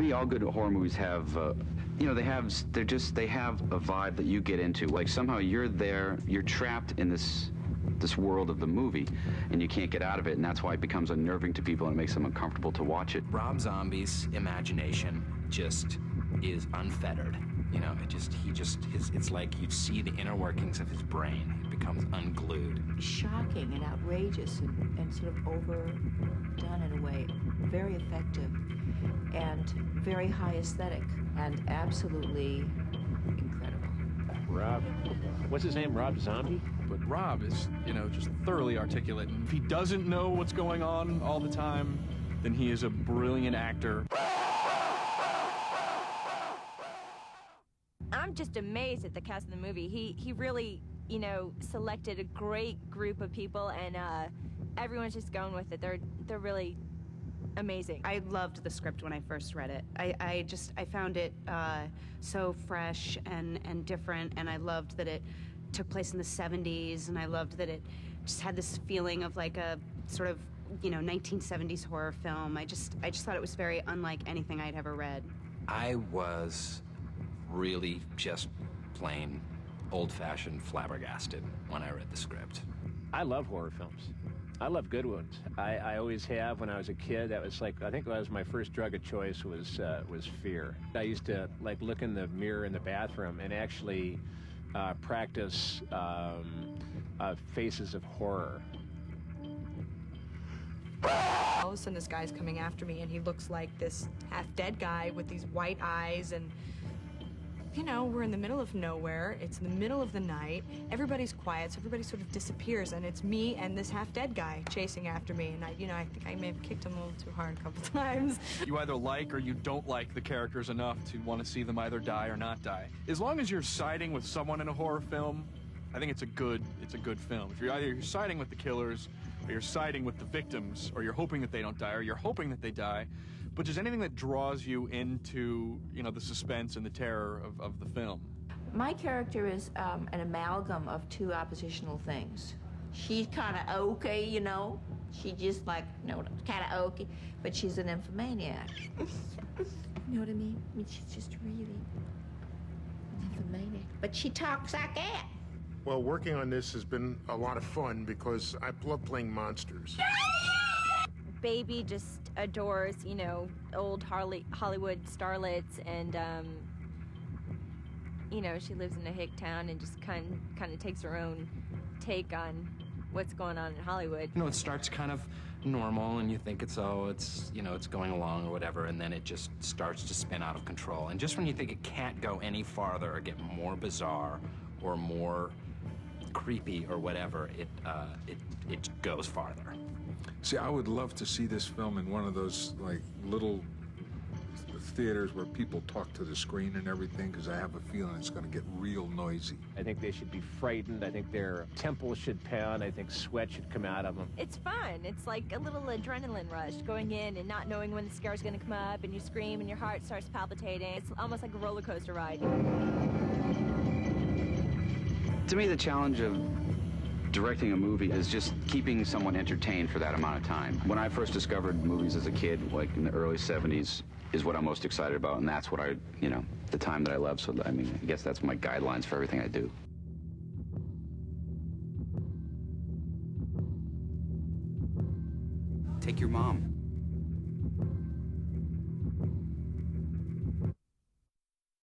me, all good horror movies have, you know, they have a vibe that you get into. Like somehow you're there, you're trapped in this world of the movie, and you can't get out of it, and that's why it becomes unnerving to people and it makes them uncomfortable to watch it. Rob Zombie's imagination just is unfettered. You know, it's like you see the inner workings of his brain. It becomes unglued. Shocking and outrageous and sort of overdone in a way. Very effective and very high aesthetic and absolutely incredible. Rob, what's his name? Rob Zombie? But Rob is, you know, just thoroughly articulate. And if he doesn't know what's going on all the time, then he is a brilliant actor. I'm just amazed at the cast of the movie. He really, you know, selected a great group of people, and everyone's just going with it. They're really amazing. I loved the script when I first read it. I found it so fresh and different, and I loved that it took place in the 70s, and I loved that it just had this feeling of like a sort of, you know, 1970s horror film. I just thought it was very unlike anything I'd ever read. I was really just plain old-fashioned flabbergasted when I read the script. I love horror films. I love good ones. I always have. When I was a kid, that was like, I think that was my first drug of choice was fear. I used to like look in the mirror in the bathroom and actually practice faces of horror. All of a sudden this guy's coming after me and he looks like this half-dead guy with these white eyes, and you know, we're in the middle of nowhere. It's in the middle of the night. Everybody's quiet, so everybody sort of disappears, and it's me and this half-dead guy chasing after me. And I think I may have kicked him a little too hard a couple times. You either like or you don't like the characters enough to want to see them either die or not die. As long as you're siding with someone in a horror film, I think it's a good film. If you're siding with the killers, or you're siding with the victims, or you're hoping that they don't die, or you're hoping that they die, but just anything that draws you into, you know, the suspense and the terror of the film. My character is an amalgam of two oppositional things. She's kind of okay, you know. She just like, you know, kind of okay, but she's an nymphomaniac. You know what I mean? I mean, she's just really nymphomaniac. But she talks like that. Well, working on this has been a lot of fun because I love playing monsters. Baby just adores, you know, old Hollywood starlets, and you know, she lives in a hick town and just kind of takes her own take on what's going on in Hollywood. You know, it starts kind of normal, and you think it's you know, it's going along or whatever, and then it just starts to spin out of control. And just when you think it can't go any farther or get more bizarre or more creepy or whatever, it goes farther. See, I would love to see this film in one of those, like, little theaters where people talk to the screen and everything, because I have a feeling it's going to get real noisy. I think they should be frightened. I think their temples should pound. I think sweat should come out of them. It's fun. It's like a little adrenaline rush, going in and not knowing when the scare's going to come up, and you scream and your heart starts palpitating. It's almost like a roller coaster ride. To me, the challenge of directing a movie is just keeping someone entertained for that amount of time. When I first discovered movies as a kid, like in the early 70s, is what I'm most excited about, and that's what you know, the time that I love. So, I mean, I guess that's my guidelines for everything I do. Take your mom.